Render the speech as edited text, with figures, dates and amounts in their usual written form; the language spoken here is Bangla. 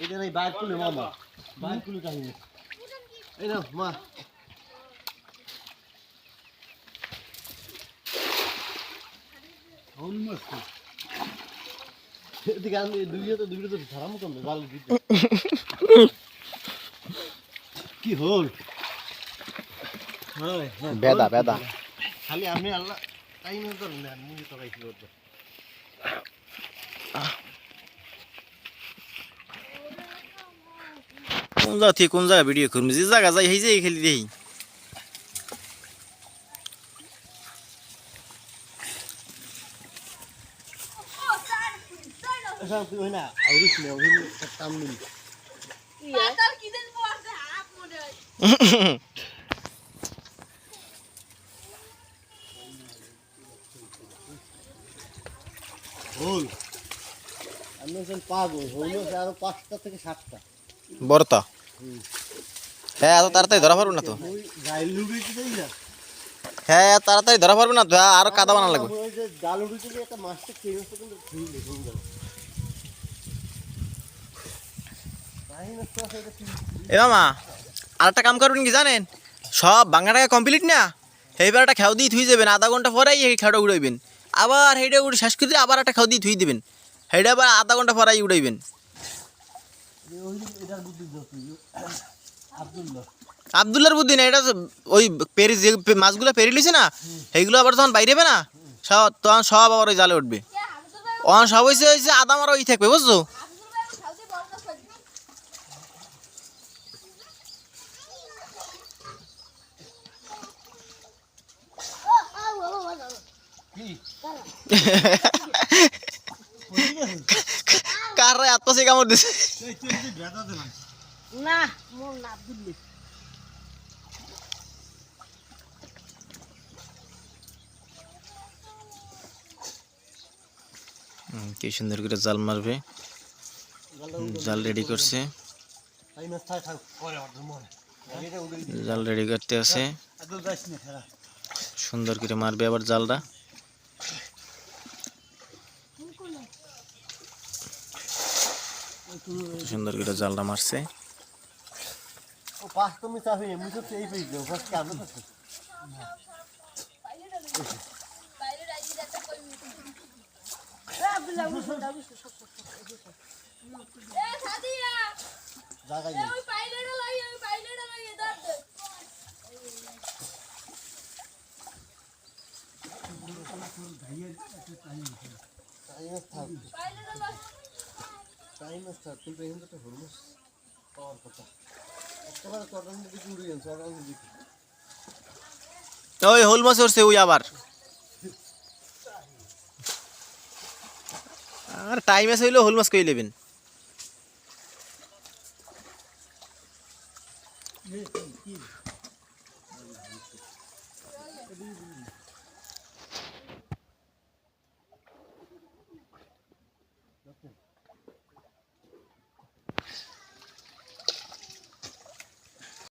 এটা নাই বাইক তুলে মামা বাইক তুলে কাহিনী এই না মা হল মাছ এদিকে আমি দুইটা তো ধরাম কম জাল দিতে কি হল হ্যাঁ বেদা বেদা খালি আমি আল্লাহ টাইম তো না মুই তো গাইছি করব কোন জায়গা ভিডিও করবি যে জায়গা যাই এই যে খেলি দেই এসব তুই হই না আউরিস না ওই কাম নি তার কি দিন পড়ছে হাফ মনে হয় হল আমি একজন পাগল হইলো আরো 5টা থেকে 7টা বড়তা হ্যাঁ এত তাড়াতাড়ি ধরা পারবো না তো ওই গাইল লুবিতে দেই না হ্যাঁ এত তাড়াতাড়ি ধরা পারবো না তো আরো কাদা বানানো লাগবে ওই যে জাল উড়িতে যে একটা মাছটা কেন কিন্তু ঠিক সুন্দর তাই না তো এটা কি এ মামা আরেকটা কাম করবেন কি জানেন সব বাংলাটা কমপ্লিট না এইবার একটা খেয়াও দিয়ে থুই যাবেন আধা ঘন্টা পরেই এই খেয়াটা উড়াইবেন আবার সেইটা উড়ে শেষ করে দিয়ে আবার একটা খেয়াও দিয়ে থুই দেবেন সেইটা আবার আধা ঘন্টা পরেই উড়াইবেন ওই এটার বুদ্ধি দাও তুই আব্দুল্লাহ আব্দুল্লার বুদ্ধি না এটা ওই পেরি যে মাছগুলো পেরি লিছে না সেইগুলো আবার যখন বাইরে হবে না সব তখন সব আবার ওই জালে উঠবে অন সব হয়েছে হয়েছে আদা মারা ওই থাকবে বুঝছো কার এত পাশে কামড় দিছে না মোর না আব্দুল্লাহ কি সুন্দর করে জাল মারবে জাল রেডি করছে তাই মাছ থাক পরে অর্ডার মনে এটা উড়ে জাল রেডি করতে আছে আদল যাস না খেলা সুন্দর করে মারবে আবার জালটা সুন্দর করে জালটা মারছে ও পাঁচ তুমি চাবি মুই তো এই পেয়ে যাও ফার্স্ট কাম না বাইরে রাজি রাতে কই আব্দুল্লাহ এ সাদিয়া জায়গা এ ওই পাইলেটা লাগি দাঁত পাইলেটা লাগি টাইম আছে কিন্তু এখন তো হলো পাওয়ার কথা একেবারে চড়ান দিকে উড়ে যান চড়ান দিকে ওই হোল মাছ উঠছে ওই আবার আর টাইম আছে হইলো হোল মাছ কই নেবেন